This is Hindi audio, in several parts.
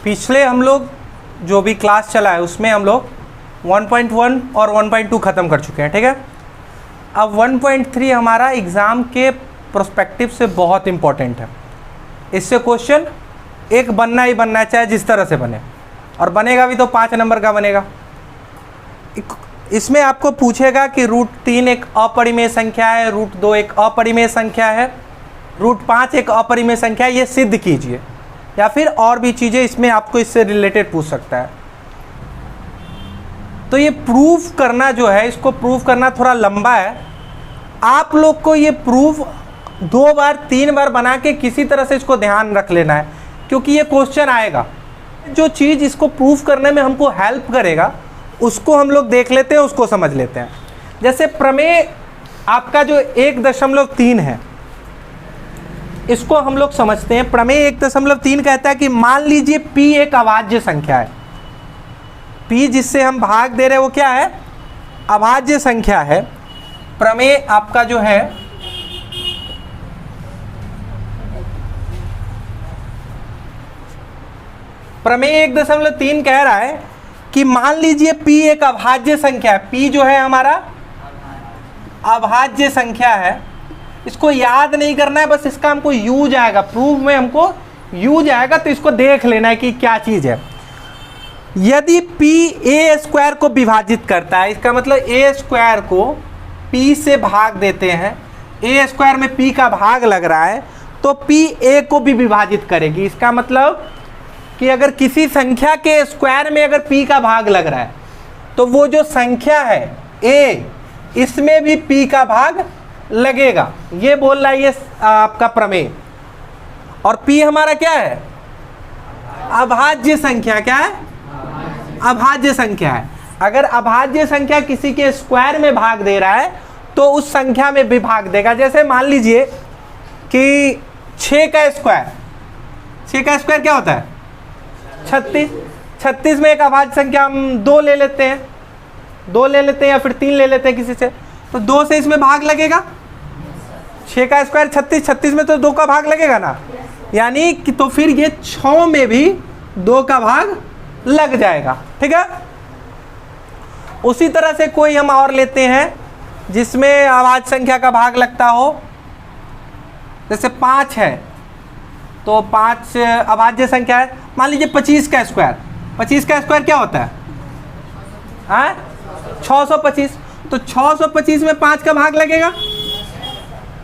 पिछले हम लोग जो भी क्लास चला है उसमें हम लोग 1.1 और 1.2 ख़त्म कर चुके हैं, ठीक है। अब 1.3 हमारा एग्ज़ाम के प्रोस्पेक्टिव से बहुत इम्पॉर्टेंट है। इससे क्वेश्चन एक बनना ही बनना है, चाहे जिस तरह से बने, और बनेगा भी तो 5 नंबर का बनेगा। इसमें आपको पूछेगा कि √3 एक अपरिमेय संख्या है, √2 एक अपरिमेय संख्या है, √5 एक अपरिमेय संख्या है, ये सिद्ध कीजिए, या फिर और भी चीज़ें इसमें आपको इससे रिलेटेड पूछ सकता है। तो ये प्रूफ करना जो है, इसको प्रूफ करना थोड़ा लंबा है। आप लोग को ये प्रूफ 2 बार 3 बार बना के किसी तरह से इसको ध्यान रख लेना है, क्योंकि ये क्वेश्चन आएगा। जो चीज़ इसको प्रूफ करने में हमको हेल्प करेगा उसको हम लोग देख लेते हैं, उसको समझ लेते हैं। जैसे प्रमेय आपका जो 1.3 है, इसको हम लोग समझते हैं। प्रमेय 1.3 कहता है कि मान लीजिए p एक अभाज्य संख्या है। p जिससे हम भाग दे रहे हैं वो क्या है? अभाज्य संख्या है। प्रमेय आपका जो है प्रमेय 1.3 कह रहा है कि मान लीजिए p एक अभाज्य संख्या है। p जो है हमारा अभाज्य संख्या है। इसको याद नहीं करना है, बस इसका हमको यूज आएगा, प्रूफ में हमको यूज आएगा, तो इसको देख लेना है कि क्या चीज़ है। यदि p a² को विभाजित करता है, इसका मतलब a² को p से भाग देते हैं, a² में p का भाग लग रहा है, तो p a को भी विभाजित करेगी। इसका मतलब कि अगर किसी संख्या के स्क्वायर में अगर p का भाग लग रहा है, तो वो जो संख्या है a, इसमें भी p का भाग लगेगा। ये बोल रहा है ये आपका प्रमेय। और p हमारा क्या है? अभाज्य संख्या। क्या है? अभाज्य संख्या है। अगर अभाज्य संख्या किसी के स्क्वायर में भाग दे रहा है तो उस संख्या में भी भाग देगा। जैसे मान लीजिए कि 6 का स्क्वायर, 6 का स्क्वायर क्या होता है? 36। 36 में एक अभाज्य संख्या हम 2 ले लेते हैं, 2 ले लेते हैं या फिर 3 ले लेते हैं किसी से, तो 2 से इसमें भाग लगेगा। 6 का स्क्वायर 36, 36 में तो 2 का भाग लगेगा ना, यानी कि तो फिर ये 6 में भी 2 का भाग लग जाएगा, ठीक है। उसी तरह से कोई हम और लेते हैं जिसमें अभाज्य संख्या का भाग लगता हो। जैसे 5 है तो 5 अभाज्य संख्या है। मान लीजिए 25 का स्क्वायर, 25 का स्क्वायर क्या होता है? 625। तो 625 में 5 का भाग लगेगा,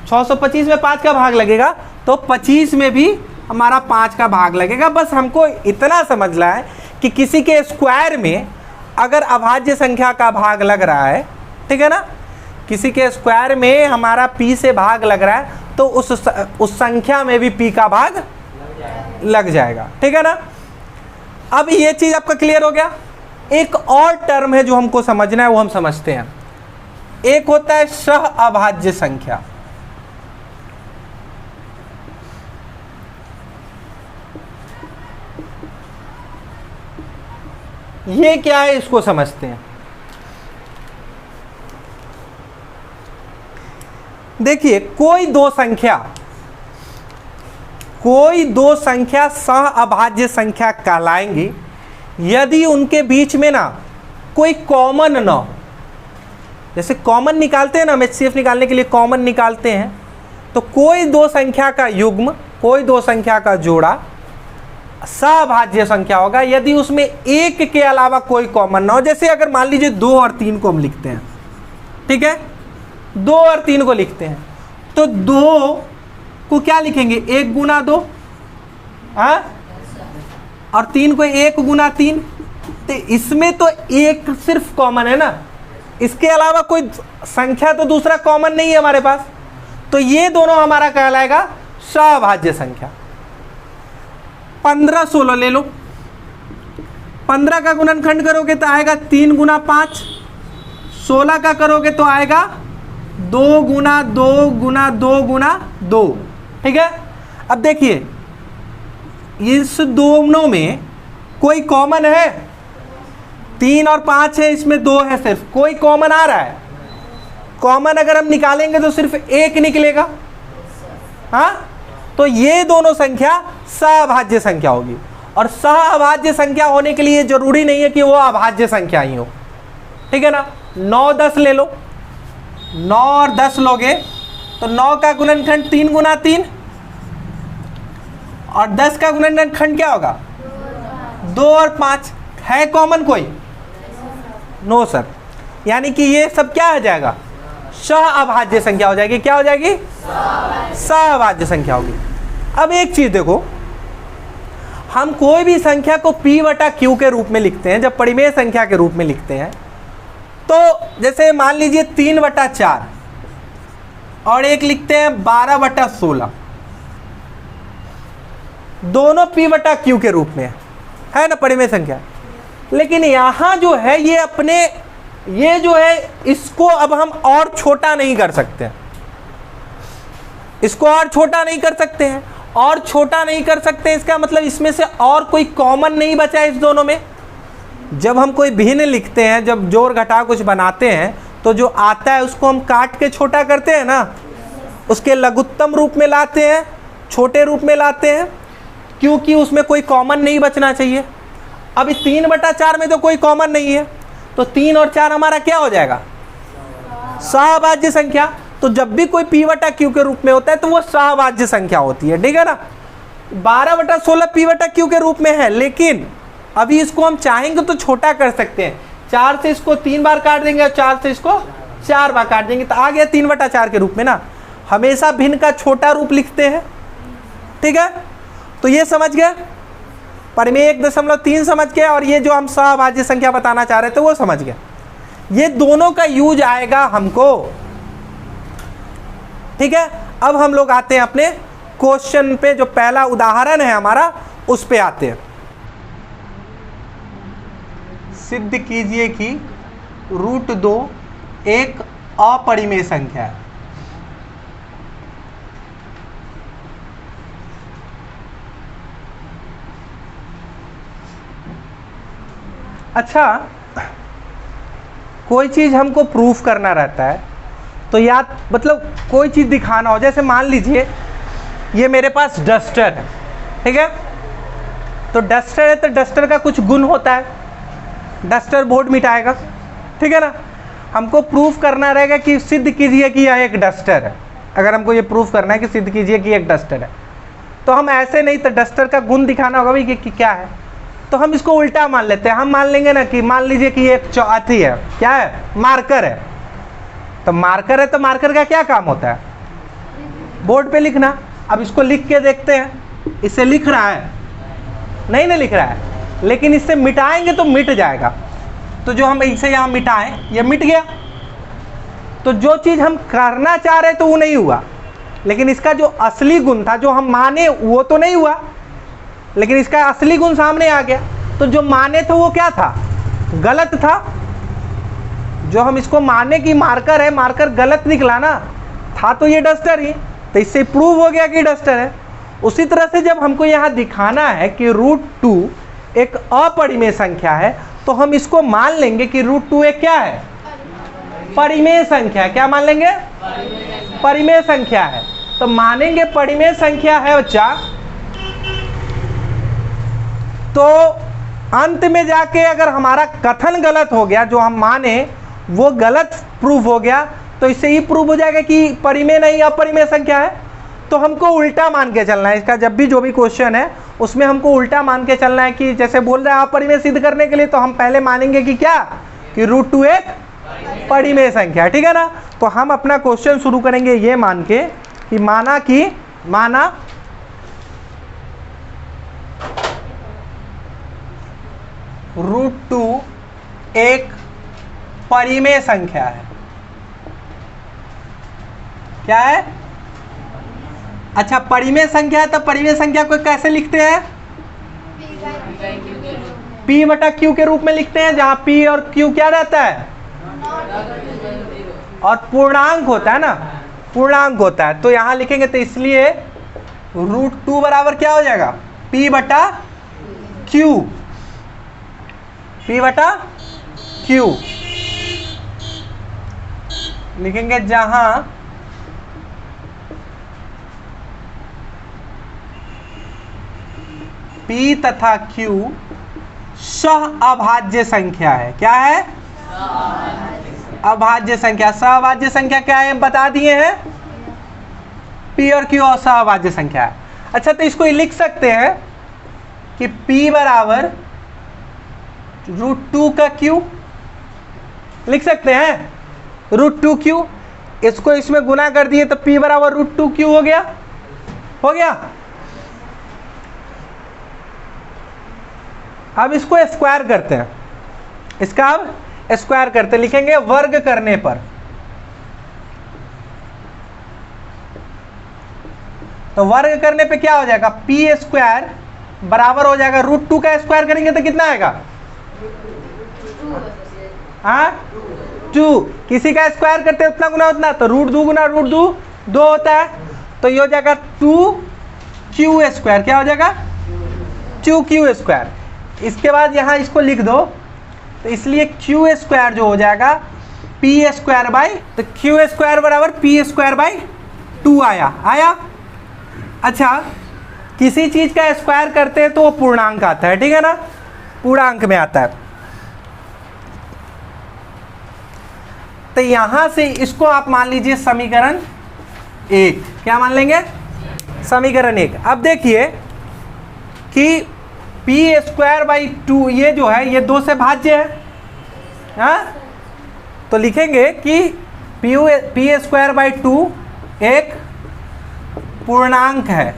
625 में 5 का भाग लगेगा, तो 25 में भी हमारा 5 का भाग लगेगा। बस हमको इतना समझना है कि किसी के स्क्वायर में अगर अभाज्य संख्या का भाग लग रहा है, ठीक है ना, किसी के स्क्वायर में हमारा p से भाग लग रहा है, तो उस संख्या में भी p का भाग लग जाएगा, ठीक है ना। अब ये चीज आपका क्लियर हो गया। एक और टर्म है जो हमको समझना है, वो हम समझते हैं। एक होता है सह अभाज्य संख्या। ये क्या है, इसको समझते हैं। देखिए, कोई दो संख्या सह अभाज्य संख्या कहलाएंगी यदि उनके बीच में ना कोई कॉमन ना हो। जैसे कॉमन निकालते हैं ना, हम HCF निकालने के लिए कॉमन निकालते हैं, तो कोई दो संख्या का युग्म, कोई दो संख्या का जोड़ा सह-अभाज्य संख्या होगा यदि उसमें एक के अलावा कोई कॉमन ना हो। जैसे अगर मान लीजिए 2 और 3 को हम लिखते हैं, ठीक है, 2 और 3 को लिखते हैं, तो 2 को क्या लिखेंगे? 1 गुना 2, और 3 को 1 गुना 3। तो इसमें तो एक सिर्फ कॉमन है ना, इसके अलावा कोई संख्या तो दूसरा कॉमन नहीं है हमारे पास, तो ये दोनों हमारा कहलाएगा सह-अभाज्य संख्या। 15, 16 ले लो, 15 का गुणनखंड करोगे तो आएगा 3 गुना 5, 16 का करोगे तो आएगा 2 गुना 2 गुना 2 गुना 2, ठीक है। अब देखिए, इस दोनों में कोई कॉमन है? 3 और 5 है, इसमें 2 है, सिर्फ कोई कॉमन आ रहा है? कॉमन अगर हम निकालेंगे तो सिर्फ 1 निकलेगा, हाँ। तो ये दोनों संख्या सह-अभाज्य संख्या होगी। और सहअभाज्य संख्या होने के लिए जरूरी नहीं है कि वो अभाज्य संख्या ही हो, ठीक है ना। 9 10 ले लो, 9 और 10 लोगे तो 9 का गुणनखंड 3 गुना 3 और 10 का गुणनखंड क्या होगा 2 और 5। है कॉमन कोई? नो सर, यानी कि ये सब क्या हो जाएगा, सहअभाज्य संख्या हो जाएगी। क्या हो जाएगी? सहअभाज्य संख्या होगी। अब एक चीज देखो, हम कोई भी संख्या को p बटा q के रूप में लिखते हैं, जब परिमेय संख्या के रूप में लिखते हैं, तो जैसे मान लीजिए 3 बटा 4 और एक लिखते हैं 12 बटा 16, दोनों p बटा q के रूप में है ना परिमेय संख्या। लेकिन यहां जो है ये अपने ये जो है इसको अब हम और छोटा नहीं कर सकते, इसको और छोटा नहीं कर सकते हैं। और छोटा नहीं कर सकते इसका मतलब इसमें से और कोई कॉमन नहीं बचा इस दोनों में। जब हम कोई भिन्न लिखते हैं, जब जोड़ घटाव कुछ बनाते हैं, तो जो आता है उसको हम काट के छोटा करते हैं ना, उसके लघुत्तम रूप में लाते हैं, छोटे रूप में लाते हैं, क्योंकि उसमें कोई कॉमन नहीं बचना चाहिए। अभी 3 बटा 4 में तो कोई कॉमन नहीं है, तो 3 और 4 हमारा क्या हो जाएगा, सहअभाज्य संख्या। तो जब भी कोई p बटा q के रूप में होता है तो वो सहअभाज्य संख्या होती है, ठीक है ना। 12 बटा 16 p बटा q के रूप में है, लेकिन अभी इसको हम चाहेंगे तो छोटा कर सकते हैं। 4 से इसको 3 बार काट देंगे और 4 से इसको 4 बार काट देंगे, तो आ गया 3 बटा 4 के रूप में ना। हमेशा भिन्न का छोटा रूप लिखते हैं, ठीक है। तो ये समझ गए, परिमेय 1.3 समझ गए, और ये जो हम सहअभाज्य संख्या बताना चाह रहे थे वो समझ गए। ये दोनों का यूज आएगा हमको, ठीक है। अब हम लोग आते हैं अपने क्वेश्चन पे, जो पहला उदाहरण है हमारा उस पे आते हैं। सिद्ध कीजिए कि √2 एक अपरिमेय संख्या है। अच्छा, कोई चीज हमको प्रूफ करना रहता है तो याद मतलब कोई चीज दिखाना हो, जैसे मान लीजिए ये मेरे पास डस्टर है, ठीक है। तो डस्टर है तो डस्टर का कुछ गुण होता है, डस्टर बोर्ड मिटाएगा, ठीक है ना। हमको प्रूफ करना रहेगा कि सिद्ध कीजिए कि यह एक डस्टर है। अगर हमको ये प्रूफ करना है कि सिद्ध कीजिए कि एक डस्टर है, तो हम ऐसे नहीं, तो डस्टर का गुण दिखाना होगा भाई कि क्या है। तो हम इसको उल्टा मान लेते हैं, हम मान लेंगे ना कि मान लीजिए कि एक चौथी है, क्या है, मार्कर है। तो मार्कर है तो मार्कर का क्या काम होता है, बोर्ड पे लिखना। अब इसको लिख के देखते हैं, इससे लिख रहा है, नहीं ना लिख रहा है, लेकिन इससे मिटाएंगे तो मिट जाएगा। तो जो हम इसे यहाँ मिटाएं, ये मिट गया। तो जो चीज़ हम करना चाह रहे तो वो नहीं हुआ, लेकिन इसका जो असली गुण था जो हम माने वो तो नहीं हुआ, लेकिन इसका असली गुण सामने आ गया। तो जो माने थे वो क्या था, गलत था। जो हम इसको माने कि मार्कर है, मार्कर गलत निकला ना, था तो ये डस्टर ही, तो इससे प्रूव हो गया कि डस्टर है। उसी तरह से जब हमको यहाँ दिखाना है कि √2 एक अपरिमेय संख्या है, तो हम इसको मान लेंगे कि √2 एक क्या है, परिमेय संख्या है। क्या मान लेंगे, परिमेय संख्या है। तो मानेंगे परिमेय संख्या है बच्चा, तो अंत में जाके अगर हमारा कथन गलत हो गया, जो हम माने वो गलत प्रूफ हो गया, तो इससे ही प्रूफ हो जाएगा कि परिमेय नहीं अपरिमेय संख्या है। तो हमको उल्टा मान के चलना है इसका, जब भी जो भी क्वेश्चन है उसमें हमको उल्टा मान के चलना है। कि जैसे बोल रहे हैं अपरिमेय सिद्ध करने के लिए, तो हम पहले मानेंगे कि क्या, कि √2 एक परिमेय संख्या है, ठीक है ना। तो हम अपना क्वेश्चन शुरू करेंगे ये मान के कि माना √2 एक परिमेय संख्या है। क्या है, अच्छा परिमेय संख्या है, तो परिमेय संख्या को कैसे लिखते हैं, p बटा q के रूप में लिखते हैं, जहां p और q क्या रहता है, और पूर्णांक होता है ना, पूर्णांक होता है। तो यहां लिखेंगे, तो इसलिए √2 बराबर क्या हो जाएगा, p बटा q, p बटा q लिखेंगे, जहां P तथा Q सह अभाज्य संख्या है। क्या है? अभाज्य संख्या। सहअभाज्य संख्या क्या है बता दिए हैं, P और Q सहअभाज्य संख्या है। अच्छा, तो इसको लिख सकते हैं कि P बराबर √2 का Q, लिख सकते हैं √2Q। इसको इसमें गुना कर दिए तो P बराबर √2Q हो गया, हो गया। अब इसको स्क्वायर करते हैं, इसका अब स्क्वायर करते, लिखेंगे वर्ग करने पर। तो वर्ग करने पे क्या हो जाएगा, P स्क्वायर बराबर हो जाएगा √2 का स्क्वायर करेंगे तो कितना आएगा, हाँ 2। किसी का स्क्वायर करते हैं उतना गुना उतना, तो √2 गुना √2 2 होता है, तो ये हो जाएगा 2Q स्क्वायर। क्या हो जाएगा, 2Q स्क्वायर। इसके बाद यहाँ इसको लिख दो, तो इसलिए Q स्क्वायर जो हो जाएगा P स्क्वायर बाई, तो Q स्क्वायर बराबर P स्क्वायर बाई 2 आया। अच्छा, किसी चीज का स्क्वायर करते हैं तो वो पूर्णांक आता है, ठीक है ना, पूर्णांक में आता है। तो यहां से इसको आप मान लीजिए समीकरण 1। क्या मान लेंगे, समीकरण 1। अब देखिए कि P स्क्वायर बाई 2 ये जो है ये 2 से भाज्य है, हाँ? तो लिखेंगे कि P स्क्वायर बाई 2 एक पूर्णांक है,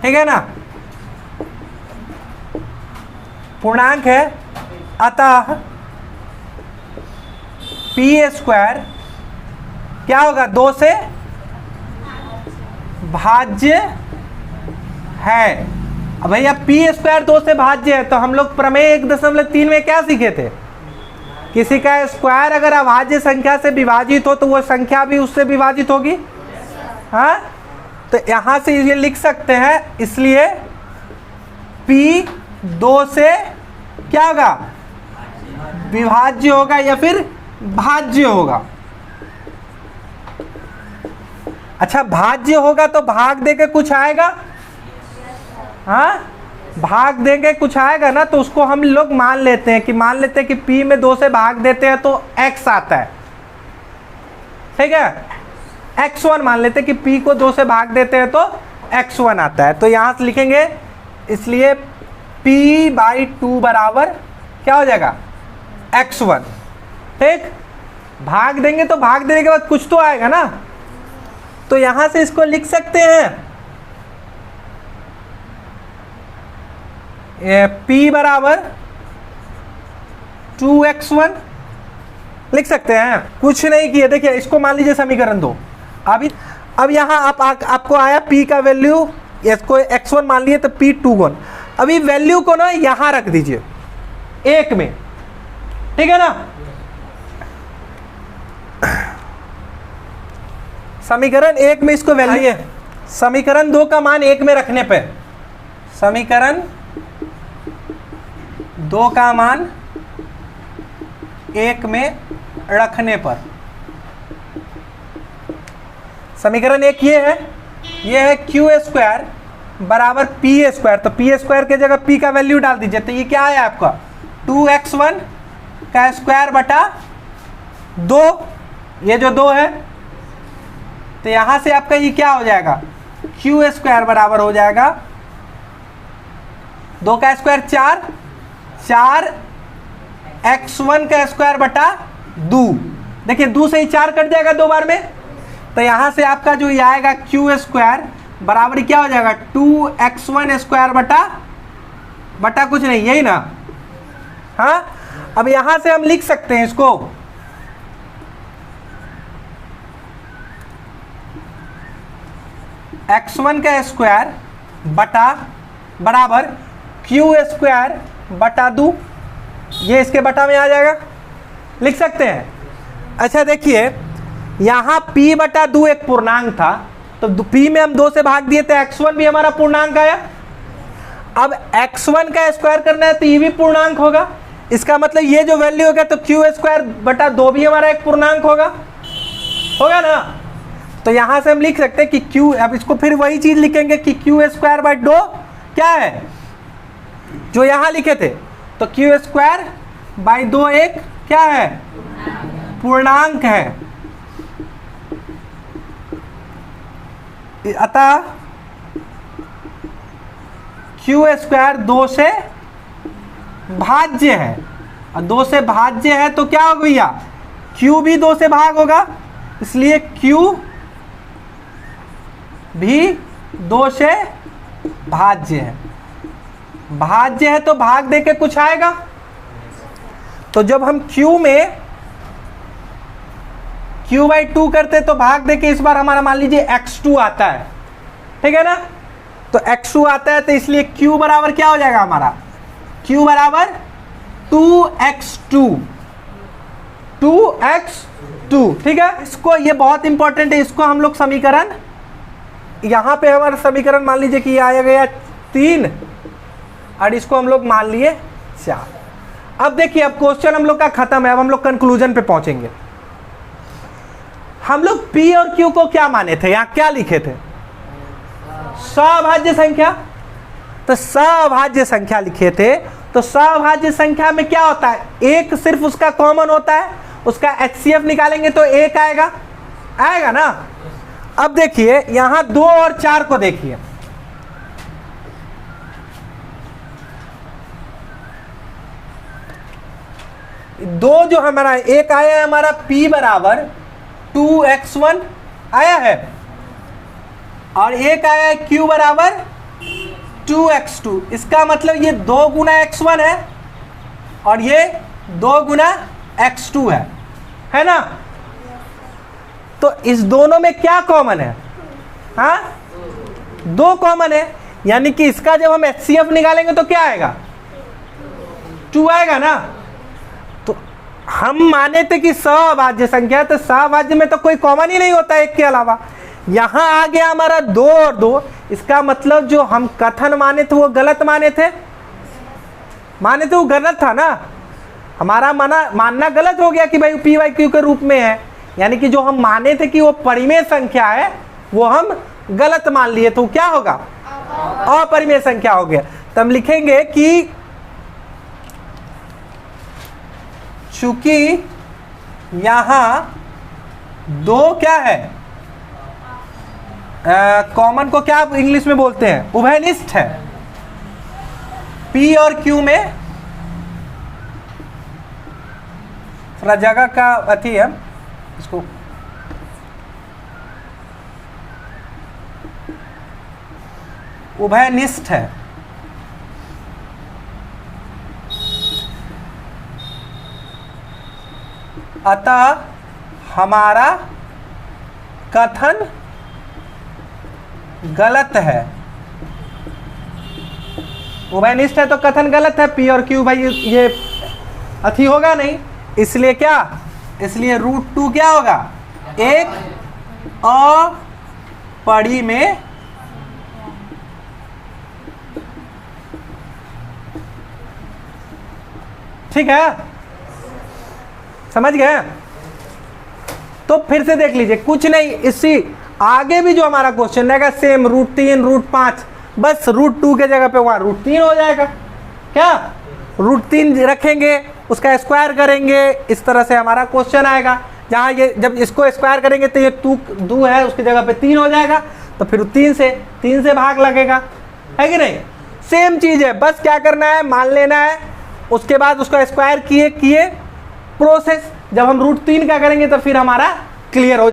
ठीक है ना, पूर्णांक है। अतः P स्क्वायर क्या होगा, 2 से भाज्य है। अब भैया P स्क्वायर 2 से भाज्य है, तो हम लोग प्रमेय 1.3 में क्या सीखे थे, किसी का स्क्वायर अगर अभाज्य संख्या से विभाजित हो तो वो संख्या भी उससे विभाजित होगी, हाँ? तो यहां से ये लिख सकते हैं, इसलिए P 2 से क्या होगा, विभाज्य होगा या फिर भाज्य होगा। अच्छा, भाज्य होगा तो भाग देके कुछ आएगा, हाँ, भाग देंगे कुछ आएगा ना, तो उसको हम लोग मान लेते हैं कि P में 2 से भाग देते हैं तो x आता है, ठीक है, x1 मान लेते हैं कि P को 2 से भाग देते हैं तो x1 आता है। तो यहां से लिखेंगे, इसलिए P बाई 2 बराबर क्या हो जाएगा, x1, ठीक। भाग देंगे तो भाग देने के बाद कुछ तो आएगा ना, तो यहां से इसको लिख सकते हैं P बराबर 2x1 लिख सकते हैं। कुछ नहीं किए, देखिए इसको मान लीजिए समीकरण 2। अब यहाँ आपको आया P का वैल्यू, इसको x1 मान लिए तो P 2 गुण। अभी वैल्यू को ना यहाँ रख दीजिए 1 में, ठीक है ना। समीकरण 1 में इसको वैल्यू है, समीकरण 2 का मान 1 में रखने पे, समीकरण 2 का मान 1 में रखने पर, समीकरण 1 ये है Q स्क्वायर बराबर P स्क्वायर। तो P स्क्वायर के जगह P का वैल्यू डाल दीजिए, तो ये क्या आया आपका 2x1 का स्क्वायर बटा 2, ये जो 2 है, तो यहां से आपका ये क्या हो जाएगा, Q स्क्वायर बराबर हो जाएगा 2 का स्क्वायर 4 x1 का स्क्वायर बटा 2। देखिए 2 से ही 4 कट जाएगा 2 बार में, तो यहां से आपका जो ये आएगा Q स्क्वायर बराबर क्या हो जाएगा 2x1 स्क्वायर बटा कुछ नहीं, यही ना, हाँ। अब यहां से हम लिख सकते हैं इसको, x1 का स्क्वायर बटा बराबर Q स्क्वायर बटा 2, ये इसके बटा में आ जाएगा, लिख सकते हैं। अच्छा देखिए, यहाँ P बटा 2 एक पूर्णांक था, तो P में हम 2 से भाग दिए तो x1 भी हमारा पूर्णांक आया। अब x1 का स्क्वायर करना है तो ये भी पूर्णांक होगा, इसका मतलब ये जो वैल्यू होगा तो Q स्क्वायर बटा 2 भी हमारा एक पूर्णांक होगा ना। तो यहां से हम लिख सकते हैं कि Q, अब इसको फिर वही चीज लिखेंगे कि Q स्क्वायर बाई 2 क्या है जो यहां लिखे थे, तो क्यू स्क्वायर बाई 2 एक क्या है, पूर्णांक है। अतः क्यू स्क्वायर 2 से भाज्य है, और 2 से भाज्य है तो क्या होगा भैया, क्यू भी 2 से भाग होगा, इसलिए क्यू भी 2 से भाज्य है। भाज्य है तो भाग देके कुछ आएगा, तो जब हम क्यू में q/2 करते तो भाग देके इस बार हमारा मान लीजिए x2 आता है, ठीक है ना, तो x2 आता है तो इसलिए q बराबर क्या हो जाएगा हमारा, q बराबर 2x2, 2x2, ठीक है। इसको, ये बहुत इंपॉर्टेंट है, इसको हम लोग समीकरण, यहां पे हमारा समीकरण मान लीजिए कि आया गया 3 और इसको हम लोग मान लिए 4। अब देखिए, अब क्वेश्चन हम लोग का खत्म है, अब हम लोग कंक्लूजन पे पहुंचेंगे। हम लोग p और q को क्या माने थे, यहां क्या लिखे थे, सभाज्य संख्या, तो सभाज्य संख्या लिखे थे। तो सभाज्य संख्या में क्या होता है, एक सिर्फ उसका कॉमन होता है, उसका HCF निकालेंगे तो एक आएगा, आएगा ना। अब देखिए यहां 2 और 4 को देखिए, दो जो हमारा एक आया है हमारा p बराबर 2x1 आया है, और एक आया है q बराबर 2x2। इसका मतलब ये 2 गुना x1 है और ये 2 गुना x2 है ना। तो इस दोनों में क्या कॉमन है, हाँ 2 कॉमन है, यानी कि इसका जब हम HCF निकालेंगे तो क्या आएगा, 2 आएगा ना। तो हम माने थे कि सभाज्य संख्या, तो सभाज्य में तो कोई कॉमन ही नहीं होता एक के अलावा। यहां आ गया हमारा 2 और 2, इसका मतलब जो हम कथन माने थे वो गलत माने थे, वो गलत था ना, हमारा मानना गलत हो गया कि भाई p/q के रूप में है, यानी कि जो हम माने थे कि वो परिमेय संख्या है वो हम गलत मान लिए, तो क्या होगा, अपरिमेय संख्या हो गया। तो हम लिखेंगे कि चूंकि यहां 2 क्या है, कॉमन को क्या इंग्लिश में बोलते हैं, उभयनिष्ठ है। p और q में थोड़ा जगह का अति है, इसको उभयनिष्ठ है। अतः हमारा कथन गलत है, उभयनिष्ठ है तो कथन गलत है, p और q भाई ये अथी होगा नहीं, इसलिए क्या, इसलिए √2 क्या होगा, एक अपरिमेय ठीक है, समझ गए। तो फिर से देख लीजिए, कुछ नहीं, इसी आगे भी जो हमारा क्वेश्चन रहेगा सेम √3 √5, बस √2 के जगह पे वहां √3 हो जाएगा, क्या √3 रखेंगे, उसका स्क्वायर करेंगे, इस तरह से हमारा क्वेश्चन आएगा। जहाँ ये जब इसको स्क्वायर करेंगे तो ये 2 है उसकी जगह पे 3 हो जाएगा, तो फिर 3 से भाग लगेगा, है कि नहीं। सेम चीज है, बस क्या करना है, मान लेना है, उसके बाद उसका स्क्वायर किए प्रोसेस। जब हम √3 का करेंगे तो फिर हमारा क्लियर हो